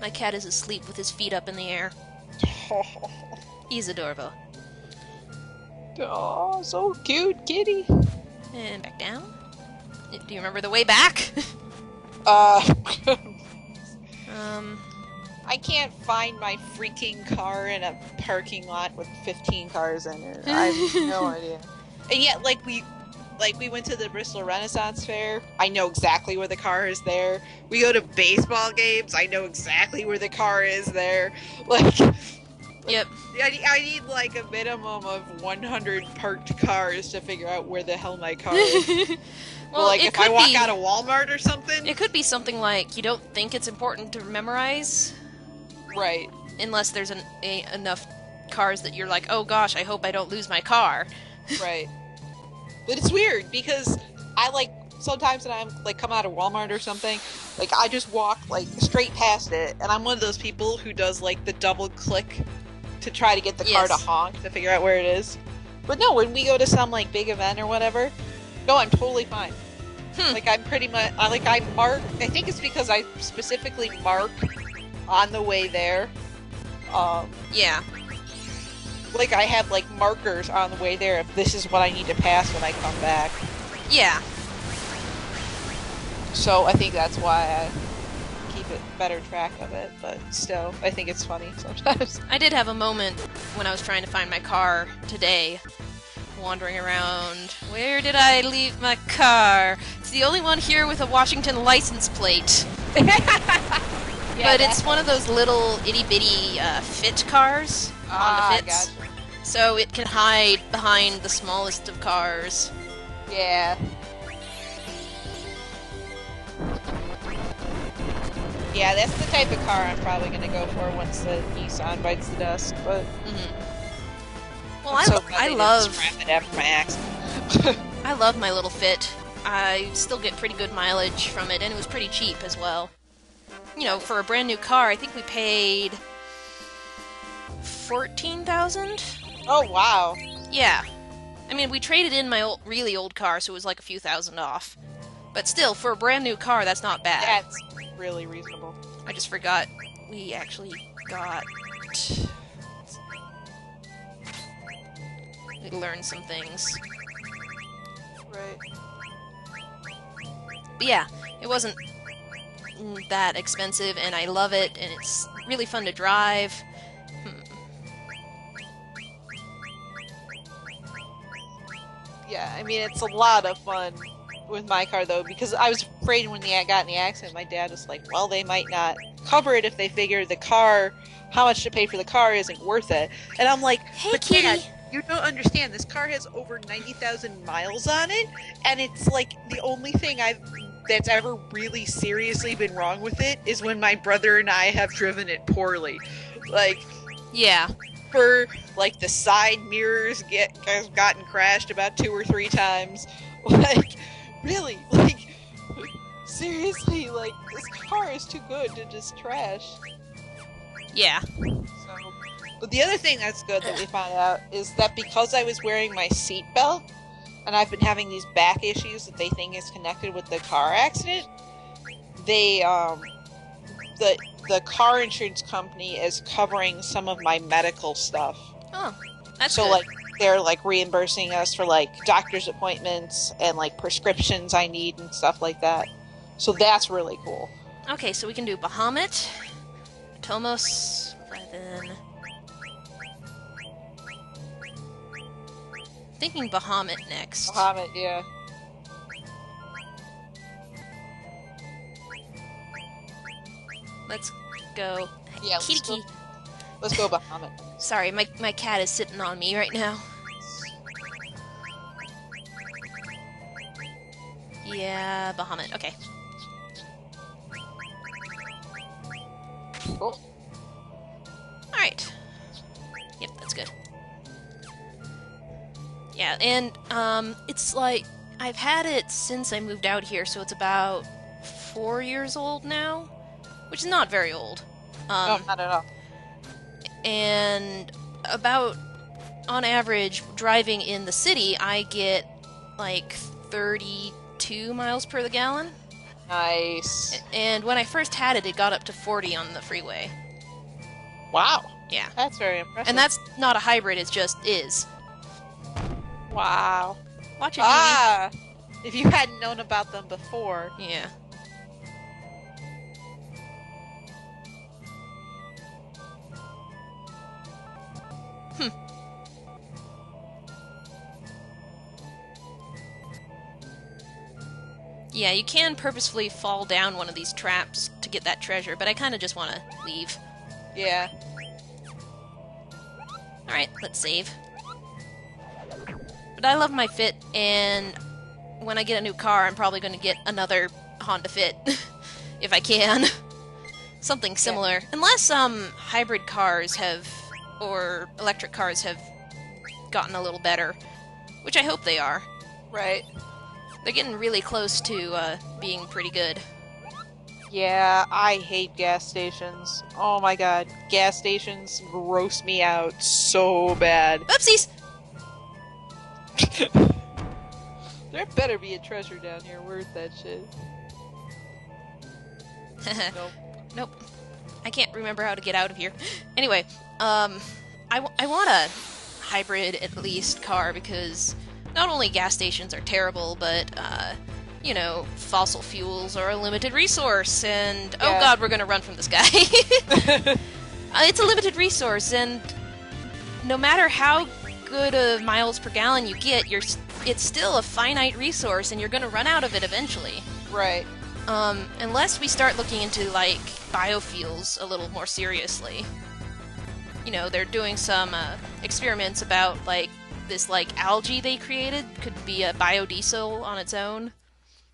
My cat is asleep with his feet up in the air. He's adorable. Oh, so cute, kitty. And back down. Do you remember the way back? Uh, um, I can't find my freaking car in a parking lot with 15 cars in it. I have no idea. And yet, we went to the Bristol Renaissance Fair. I know exactly where the car is there. We go to baseball games. I know exactly where the car is there. Yep. I need like a minimum of 100 parked cars to figure out where the hell my car is. Well, like if I walk out of Walmart or something. It could be something like you don't think it's important to memorize. Right. Unless there's enough cars that you're like, oh gosh, I hope I don't lose my car. Right. But it's weird because sometimes when I'm like come out of Walmart or something, like I just walk like straight past it, and I'm one of those people who does like the double click to try to get the car to honk to figure out where it is. But no, when we go to some like big event or whatever, no, I'm totally fine. Like I'm pretty much I mark. I think it's because I specifically mark on the way there. Yeah. Like I have like markers on the way there if this is what I need to pass when I come back. Yeah. So I think that's why I keep it better track of it, but still, I think it's funny sometimes. I did have a moment when I was trying to find my car today, wandering around. Where did I leave my car? It's the only one here with a Washington license plate. Yeah, but it's one of those little itty-bitty fit cars on the fits. Gotcha. So it can hide behind the smallest of cars. Yeah. Yeah, that's the type of car I'm probably going to go for once the Nissan bites the dust, but... Well, I love... scrap it after my accident. I love my little Fit. I still get pretty good mileage from it, and it was pretty cheap as well. You know, for a brand new car, I think we paid... $14,000? Oh, wow. Yeah. I mean, we traded in my really old car, so it was like a few thousand off. But still, for a brand new car, that's not bad. That's really reasonable. I just forgot we actually got... We learned some things. Right. But yeah, it wasn't that expensive, and I love it, and it's really fun to drive. Yeah, I mean, it's a lot of fun with my car, though, because I was afraid when I got in the accident, my dad was like, well, they might not cover it if they figure the car, how much to pay for the car isn't worth it. And I'm like, hey, but kitty! Dad, you don't understand, this car has over 90,000 miles on it, and it's like, the only thing that's ever really seriously been wrong with it is when my brother and I have driven it poorly. Like... Yeah. For like the side mirrors have gotten crashed about 2 or 3 times. Like, really, like, seriously, like, this car is too good to just trash. Yeah. So, but the other thing that's good that we found out is that because I was wearing my seatbelt, and I've been having these back issues that they think is connected with the car accident, they, the car insurance company is covering some of my medical stuff. Oh, that's so good. Like they're like reimbursing us for like doctor's appointments and like prescriptions I need and stuff like that. So that's really cool. Okay, so we can do Bahamut, Tomos, and then thinking Bahamut next. Bahamut, yeah. Let's go. Yeah, Kitty. Let's go Bahamut. Sorry, my cat is sitting on me right now. Yeah, Bahamut. Okay. Cool. Alright. Yep, that's good. Yeah, and, it's like, I've had it since I moved out here, so it's about 4 years old now, which is not very old. No, not at all. And about, on average, driving in the city, I get, like, 32 miles per the gallon. Nice. And when I first had it, it got up to 40 on the freeway. Wow. Yeah. That's very impressive. And that's not a hybrid, it just is. Wow. Watch it, Ah! If you hadn't known about them before. Junie. Yeah. Yeah, you can purposefully fall down one of these traps to get that treasure, but I kind of just want to leave. Yeah. Alright, let's save. But I love my Fit, and when I get a new car, I'm probably going to get another Honda Fit, if I can. Something similar. Unless, hybrid cars have, or electric cars have gotten a little better, which I hope they are. Right. They're getting really close to, being pretty good. Yeah, I hate gas stations. Oh my god. Gas stations gross me out so bad. Oopsies! There better be a treasure down here worth that shit. Nope. Nope. I can't remember how to get out of here. Anyway, I want a hybrid, at least, car, because not only gas stations are terrible, but, you know, fossil fuels are a limited resource, and oh Yeah. god, we're gonna run from this guy. It's a limited resource, and no matter how good of miles per gallon you get, it's still a finite resource, and you're gonna run out of it eventually. Right. Unless we start looking into, like, biofuels a little more seriously. You know, they're doing some experiments about, like, this, like, algae they created could be a biodiesel on its own.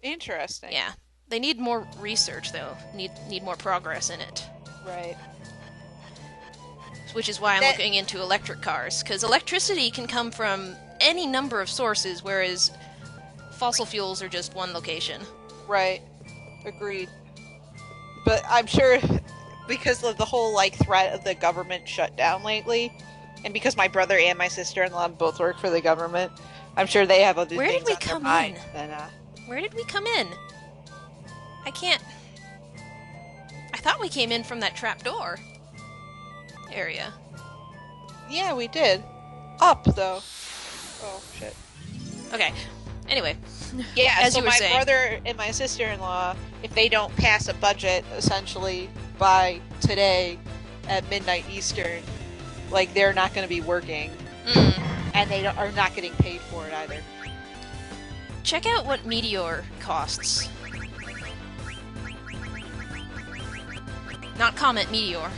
Interesting. Yeah. They need more research, though. Need more progress in it. Right. Which is why I'm That- looking into electric cars, because electricity can come from any number of sources, whereas fossil fuels are just one location. Right. Agreed. But I'm sure because of the whole like threat of the government shutdown lately, and because my brother and my sister-in-law both work for the government, I'm sure they have other Where did things we on their come mind in? than Where did we come in? I can't... I thought we came in from that trapdoor area. yeah, we did. Up though. Oh shit. Okay. Anyway. Yeah, As so you were my saying. brother and my sister-in-law, if they don't pass a budget essentially by today at midnight Eastern, like they're not going to be working, and they are not getting paid for it either. Check out what Meteor costs. Not Comet, Meteor.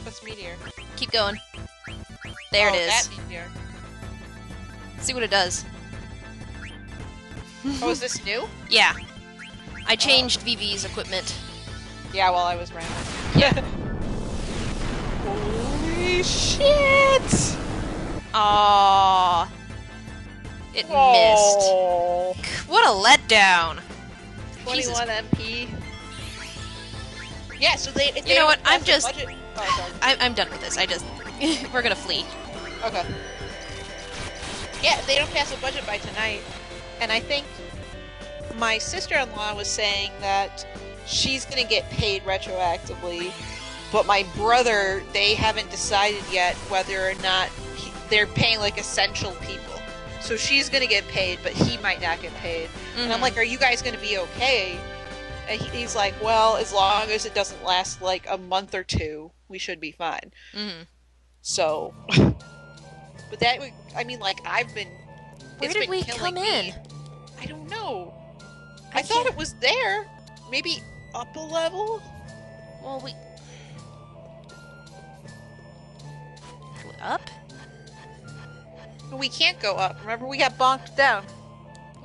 What's Meteor? Keep going. There it is. That Meteor. See what it does. Oh, is this new? Yeah. I changed VV's equipment. Yeah, while I was rambling. Yeah. Holy shit! Aww. It Oh, missed. What a letdown. 21 MP. Yeah, so if You know what, don't pass I'm the just- budget- Oh, sorry. I'm done with this. We're gonna flee. Okay. Yeah, if they don't pass the budget by tonight, and I think my sister-in-law was saying that she's gonna get paid retroactively, but my brother, they haven't decided yet whether or not they're paying like essential people. So she's gonna get paid, but he might not get paid. And I'm Mhm. like, are you guys gonna be okay? And he's like, well, as long as it doesn't last like a month or two, we should be fine. Mhm. So, but that would, I mean, like, I've been. Where it's did been we killing come me. in? I don't know. I I thought can't- it was there. Maybe up a level? Well, up? But we can't go up. Remember, we got bonked down.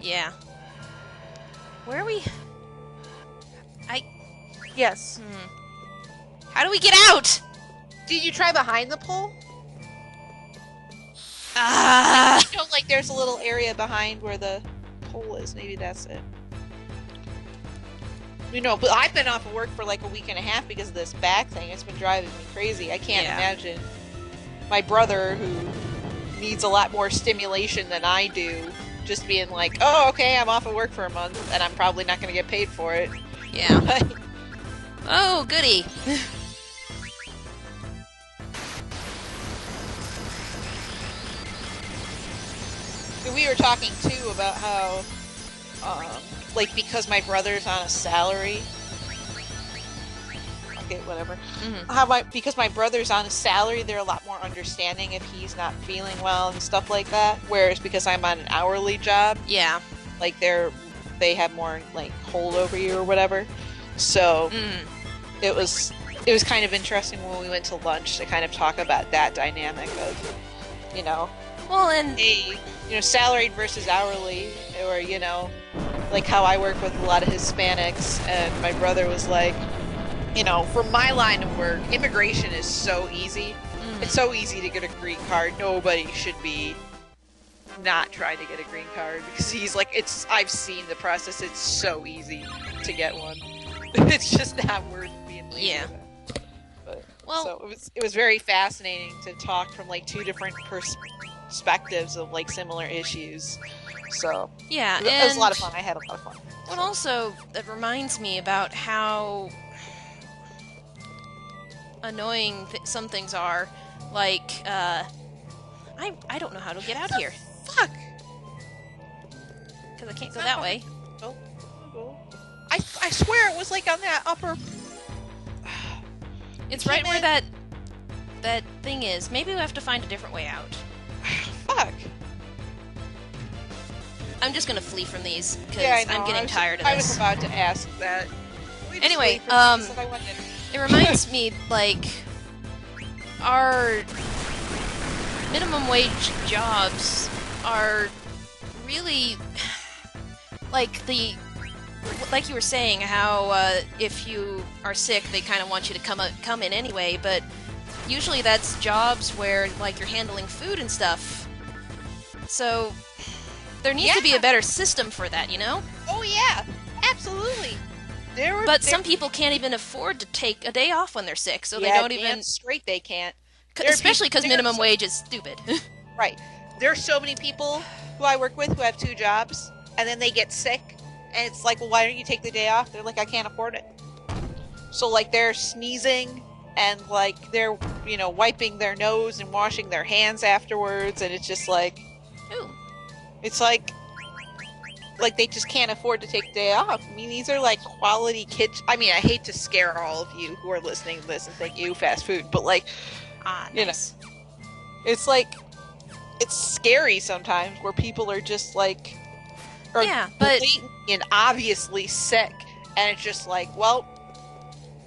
Yeah. Where are we? Yes. How do we get out? Did you try behind the pole? Ah! You know, like there's a little area behind where the pole is. Maybe that's it. You know, but I've been off of work for like a week and a half because of this back thing. It's been driving me crazy. I can't Yeah. imagine my brother, who needs a lot more stimulation than I do, just being like, oh, okay, I'm off of work for a month and I'm probably not going to get paid for it. Yeah. Oh, goody. We were talking too about how, like, because my brother's on a salary. Okay, whatever. Mm-hmm. Because my brother's on a salary, they're a lot more understanding if he's not feeling well and stuff like that. Whereas because I'm on an hourly job, Yeah. like they have more like hold over you or whatever. So it was kind of interesting when we went to lunch to kind of talk about that dynamic of, you know, Well, and hey, salaried versus hourly, or like how I work with a lot of Hispanics, and my brother was like, for my line of work, immigration is so easy. It's so easy to get a green card. Nobody should be not trying to get a green card, because he's like, I've seen the process. It's so easy to get one. It's just not worth being lazy. Yeah. But, Well, so it was very fascinating to talk from like two different perspectives of like similar issues. So yeah, it was a lot of fun. I had a lot of fun. What also that reminds me about how annoying some things are, like I don't know how to get out of here Fuck. because I can't go that way. Oh. I swear it was like on that upper. It's right where that thing is. Maybe we have to find a different way out. Fuck. I'm just gonna flee from these because Yeah, I know. I'm getting tired of I this. was about to ask that. Anyway, it reminds me, like, our minimum wage jobs are really like like you were saying, how if you are sick, they kind of want you to come in anyway. But usually that's jobs where like you're handling food and stuff. So there needs to be a better system for that, you know? Oh yeah, absolutely. But some people can't even afford to take a day off when they're sick, so they don't even. Straight they can't. Especially because minimum wage is stupid. Right. There's so many people who I work with who have two jobs, and then they get sick, and it's like, well, why don't you take the day off? They're like, I can't afford it. So like they're sneezing, and like they're wiping their nose and washing their hands afterwards, and it's just like, Ooh. it's like they just can't afford to take the day off. I mean, these are like quality kids. I mean, I hate to scare all of you who are listening to this and think, you fast food, but like, Nice. It's like, it's scary sometimes where people are just like, Yeah, but and obviously sick, and it's just like, well,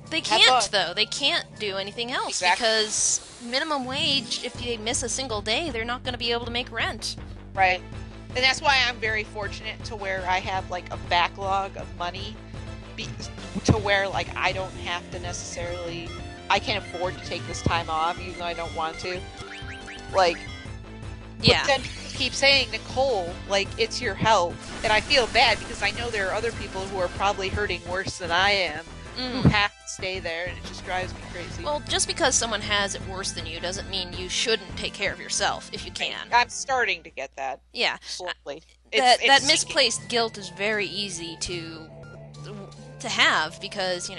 they can't though. They can't do anything else Exactly. because minimum wage. If they miss a single day, they're not going to be able to make rent. right. And that's why I'm very fortunate to where I have like a backlog of money, to where like I don't have to necessarily, I can afford to take this time off even though I don't want to. Like, Yeah. But then people keep saying, Nicole, like, it's your health. And I feel bad because I know there are other people who are probably hurting worse than I am who have to stay there, and it just drives me crazy. Well, just because someone has it worse than you doesn't mean you shouldn't take care of yourself if you can. I'm starting to get that Yeah. slowly. That misplaced guilt is very easy to have because,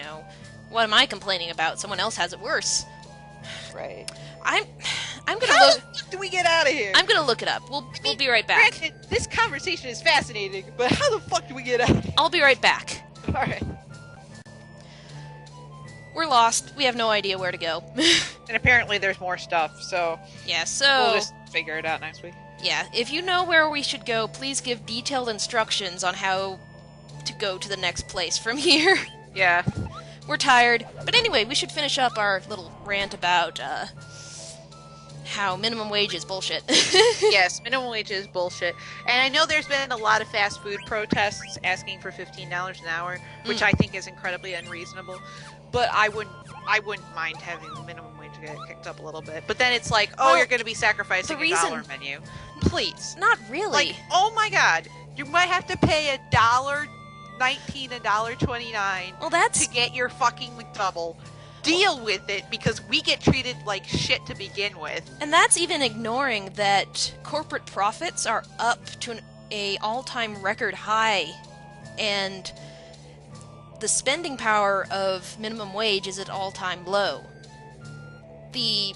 what am I complaining about? Someone else has it worse. Right. I'm gonna How look. the fuck do we get out of here? I'm gonna look it up. We'll be right back. Granted, this conversation is fascinating, but how the fuck do we get out of here? I'll be right back. Alright. We're lost. We have no idea where to go. And apparently there's more stuff, so Yeah, so we'll just figure it out next week. yeah, if you know where we should go, please give detailed instructions on how to go to the next place from here. Yeah. We're tired. But anyway, we should finish up our little rant about how minimum wage is bullshit. Yes, minimum wage is bullshit. And I know there's been a lot of fast food protests asking for $15 an hour, which I think is incredibly unreasonable. But I wouldn't mind having the minimum wage get kicked up a little bit. But then it's like, oh, Well, you're going to be sacrificing the a dollar reason- menu. Please. Not really. Like, oh my god, you might have to pay $1.19, $1.29 well, that's to get your fucking McDouble. Deal with it, because we get treated like shit to begin with. and that's even ignoring that corporate profits are up to a all-time record high, and the spending power of minimum wage is at all-time low. The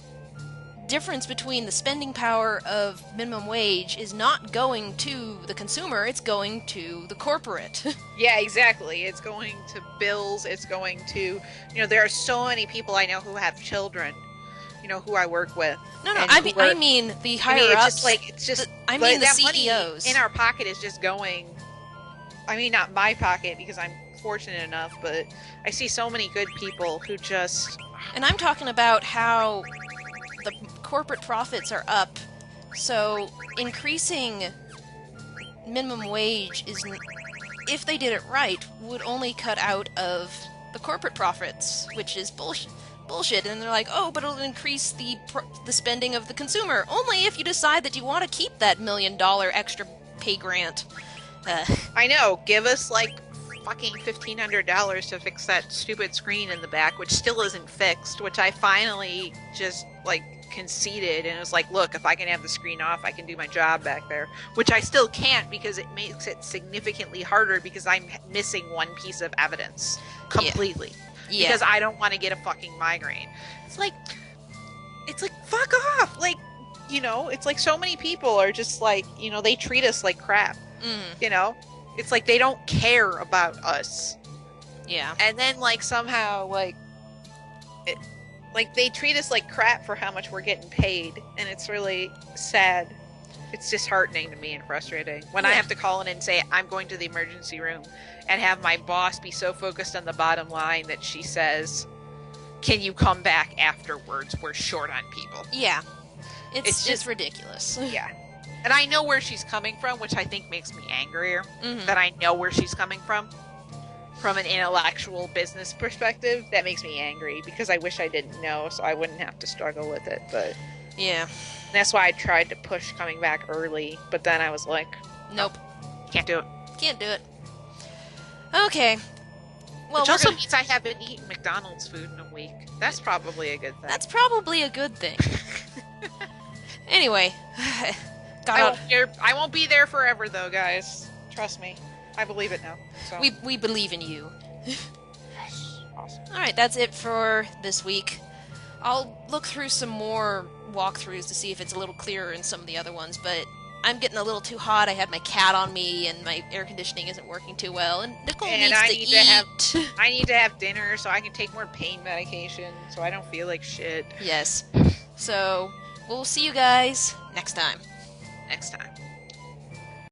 difference between the spending power of minimum wage is not going to the consumer, it's going to the corporate. Yeah, exactly. It's going to bills, it's going to, there are so many people I know who have children, who I work with. No, and I who mean, work- I mean the higher it's ups. just like, it's just, I but mean the that money CEOs. in our pocket is just going, I mean, not my pocket because I'm fortunate enough, but I see so many good people who just, And I'm talking about how the corporate profits are up, so increasing minimum wage is, if they did it right, would only cut out of the corporate profits, which is bullshit. And they're like, oh, but it'll increase the spending of the consumer. Only if you decide that you want to keep that $1 million extra pay grant. I know, give us like fucking $1,500 to fix that stupid screen in the back, which still isn't fixed, which I finally just like conceded and was like, look, if I can have the screen off, I can do my job back there, which I still can't because it makes it significantly harder because I'm missing one piece of evidence completely. Yeah. Because I don't want to get a fucking migraine. It's like fuck off. Like, it's like so many people are just like, they treat us like crap. It's like they don't care about us. Yeah. And then like somehow like they treat us like crap for how much we're getting paid, and it's really sad. It's disheartening to me and frustrating when I have to call in and say I'm going to the emergency room and have my boss be so focused on the bottom line that she says, can you come back afterwards, we're short on people. Yeah. It's It's just just- ridiculous. Yeah. And I know where she's coming from, which I think makes me angrier. Mhm. That I know where she's coming from an intellectual business perspective. That makes me angry because I wish I didn't know so I wouldn't have to struggle with it. But Yeah. that's why I tried to push coming back early, but then I was like, Nope. can't do it. Can't do it. Okay. Well, Which we're also gonna- means I haven't eaten McDonald's food in a week. That's probably a good thing. that's probably a good thing. Anyway, I got won't be there forever though, guys. Trust me. I believe it now. So we believe in you. awesome. All right, that's it for this week. I'll look through some more walkthroughs to see if it's a little clearer in some of the other ones, but I'm getting a little too hot. I have my cat on me, and my air conditioning isn't working too well, and Nicole And needs I to need eat. to have- I need to have dinner so I can take more pain medication so I don't feel like shit Yes. So, we'll see you guys next time. next time.